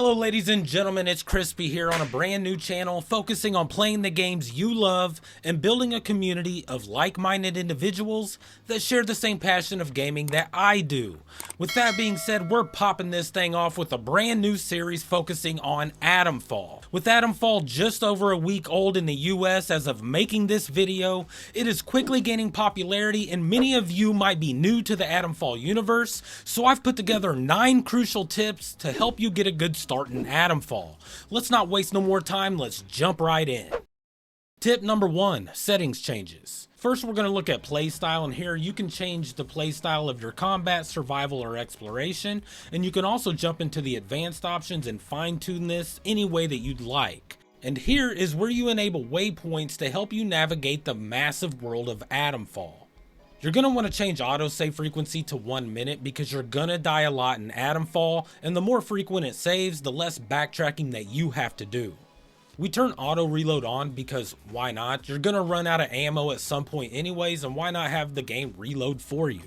Hello ladies and gentlemen, it's Crispy here on a brand new channel focusing on playing the games you love and building a community of like-minded individuals that share the same passion of gaming that I do. With that being said, we're popping this thing off with a brand new series focusing on AtomFall. With AtomFall just over a week old in the US as of making this video, it is quickly gaining popularity and many of you might be new to the AtomFall universe, so I've put together 9 crucial tips to help you get a good start in AtomFall. Let's not waste no more time, let's jump right in. Tip number 1, settings changes. First we're going to look at playstyle, and here you can change the playstyle of your combat, survival, or exploration, and you can also jump into the advanced options and fine-tune this any way that you'd like. And here is where you enable waypoints to help you navigate the massive world of AtomFall. You're going to want to change autosave frequency to 1 minute because you're going to die a lot in AtomFall, and the more frequent it saves, the less backtracking that you have to do. We turn auto reload on because why not? You're going to run out of ammo at some point anyways, and why not have the game reload for you?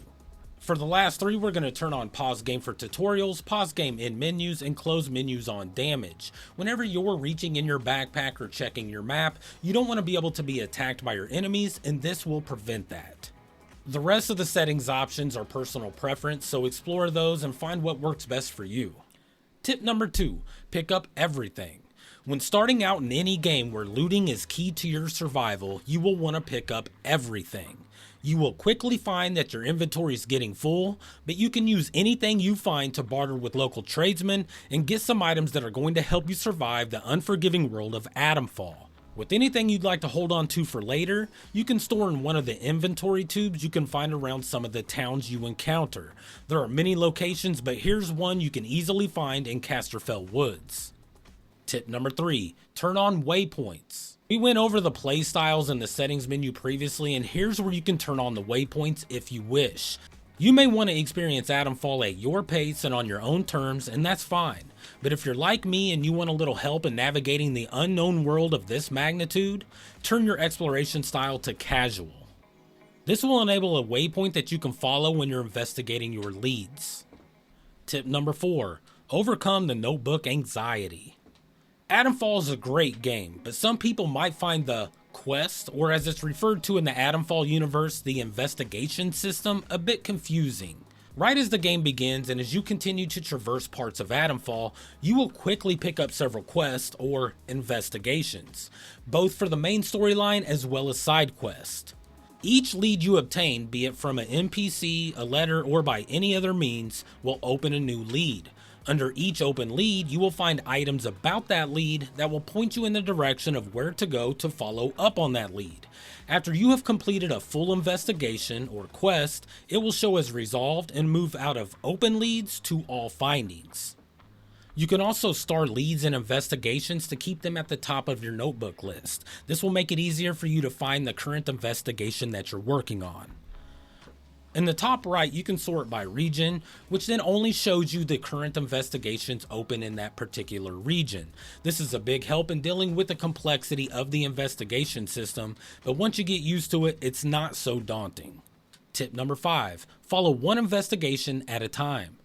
For the last 3, we're going to turn on pause game for tutorials, pause game in menus, and close menus on damage. Whenever you're reaching in your backpack or checking your map, you don't want to be able to be attacked by your enemies, and this will prevent that. The rest of the settings options are personal preference, so explore those and find what works best for you. Tip number 2, pick up everything. When starting out in any game where looting is key to your survival, you will want to pick up everything. You will quickly find that your inventory is getting full, but you can use anything you find to barter with local tradesmen and get some items that are going to help you survive the unforgiving world of AtomFall. With anything you'd like to hold on to for later, you can store in one of the inventory tubes you can find around some of the towns you encounter. There are many locations, but here's one you can easily find in Casterfell Woods. Tip number 3, turn on waypoints. We went over the play styles in the settings menu previously, and here's where you can turn on the waypoints if you wish. You may want to experience AtomFall at your pace and on your own terms, and that's fine. But if you're like me and you want a little help in navigating the unknown world of this magnitude, turn your exploration style to casual. This will enable a waypoint that you can follow when you're investigating your leads. Tip number 4, overcome the notebook anxiety. AtomFall is a great game, but some people might find the quest, or as it's referred to in the AtomFall universe, the investigation system, a bit confusing. Right as the game begins and as you continue to traverse parts of AtomFall, you will quickly pick up several quests or investigations, both for the main storyline as well as side quests. Each lead you obtain, be it from an NPC, a letter, or by any other means, will open a new lead. Under each open lead, you will find items about that lead that will point you in the direction of where to go to follow up on that lead. After you have completed a full investigation or quest, it will show as resolved and move out of open leads to all findings. You can also star leads and investigations to keep them at the top of your notebook list. This will make it easier for you to find the current investigation that you're working on. In the top right, you can sort by region, which then only shows you the current investigations open in that particular region. This is a big help in dealing with the complexity of the investigation system, but once you get used to it, it's not so daunting. Tip number 5, follow one investigation at a time.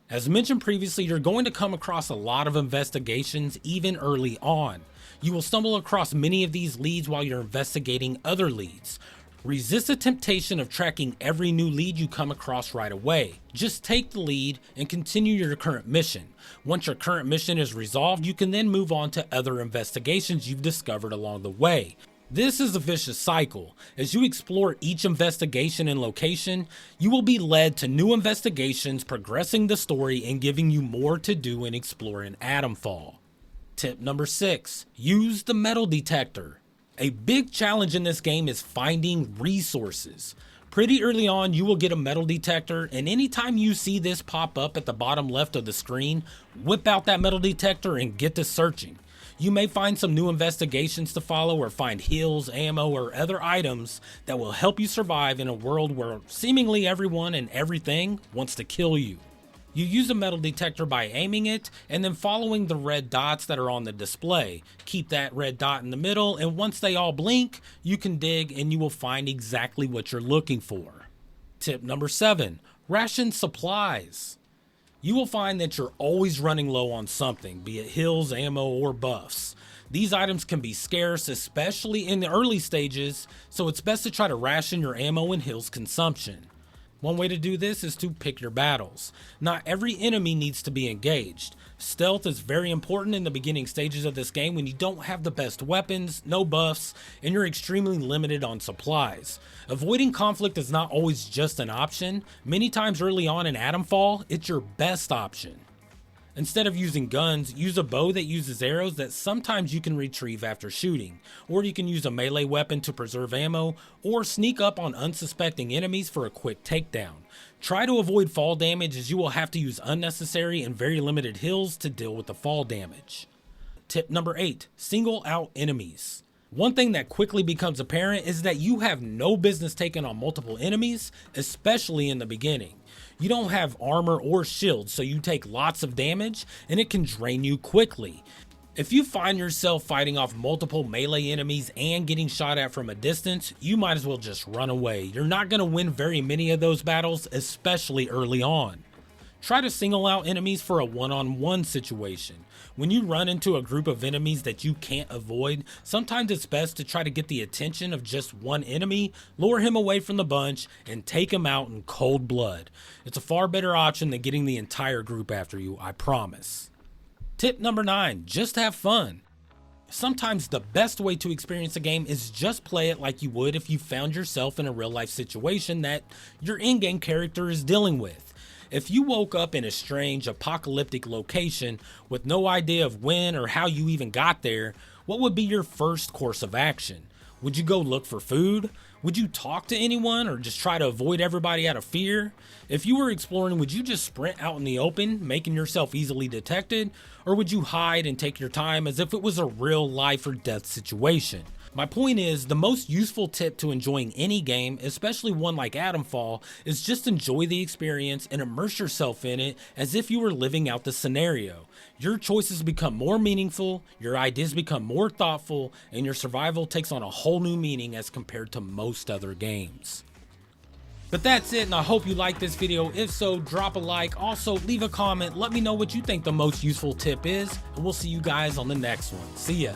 As mentioned previously, you're going to come across a lot of investigations even early on. You will stumble across many of these leads while you're investigating other leads. Resist the temptation of tracking every new lead you come across right away. Just take the lead and continue your current mission. Once your current mission is resolved, you can then move on to other investigations you've discovered along the way. This is a vicious cycle. As you explore each investigation and location, you will be led to new investigations, progressing the story and giving you more to do and explore in AtomFall. Tip number 6, use the metal detector. A big challenge in this game is finding resources. Pretty early on, you will get a metal detector, and anytime you see this pop up at the bottom left of the screen, whip out that metal detector and get to searching. You may find some new investigations to follow or find heals, ammo, or other items that will help you survive in a world where seemingly everyone and everything wants to kill you. You use a metal detector by aiming it and then following the red dots that are on the display. Keep that red dot in the middle, and once they all blink, you can dig and you will find exactly what you're looking for. Tip number 7, Ration Supplies. You will find that you're always running low on something, be it heals, ammo, or buffs. These items can be scarce, especially in the early stages, so it's best to try to ration your ammo and heals consumption. One way to do this is to pick your battles. Not every enemy needs to be engaged. Stealth is very important in the beginning stages of this game when you don't have the best weapons, no buffs, and you're extremely limited on supplies. Avoiding conflict is not always just an option. Many times early on in AtomFall, it's your best option. Instead of using guns, use a bow that uses arrows that sometimes you can retrieve after shooting, or you can use a melee weapon to preserve ammo, or sneak up on unsuspecting enemies for a quick takedown. Try to avoid fall damage as you will have to use unnecessary and very limited heals to deal with the fall damage. Tip number 8, single out enemies. One thing that quickly becomes apparent is that you have no business taking on multiple enemies, especially in the beginning. You don't have armor or shields, so you take lots of damage and it can drain you quickly. If you find yourself fighting off multiple melee enemies and getting shot at from a distance, you might as well just run away. You're not going to win very many of those battles, especially early on. Try to single out enemies for a one-on-one situation. When you run into a group of enemies that you can't avoid, sometimes it's best to try to get the attention of just one enemy, lure him away from the bunch, and take him out in cold blood. It's a far better option than getting the entire group after you, I promise. Tip number 9, just have fun. Sometimes the best way to experience a game is just play it like you would if you found yourself in a real life situation that your in-game character is dealing with. If you woke up in a strange, apocalyptic location with no idea of when or how you even got there, what would be your first course of action? Would you go look for food? Would you talk to anyone or just try to avoid everybody out of fear? If you were exploring, would you just sprint out in the open, making yourself easily detected? Or would you hide and take your time as if it was a real life or death situation? My point is, the most useful tip to enjoying any game, especially one like AtomFall, is just enjoy the experience and immerse yourself in it as if you were living out the scenario. Your choices become more meaningful, your ideas become more thoughtful, and your survival takes on a whole new meaning as compared to most other games. But that's it, and I hope you liked this video. If so, drop a like. Also, leave a comment. Let me know what you think the most useful tip is, and we'll see you guys on the next one. See ya.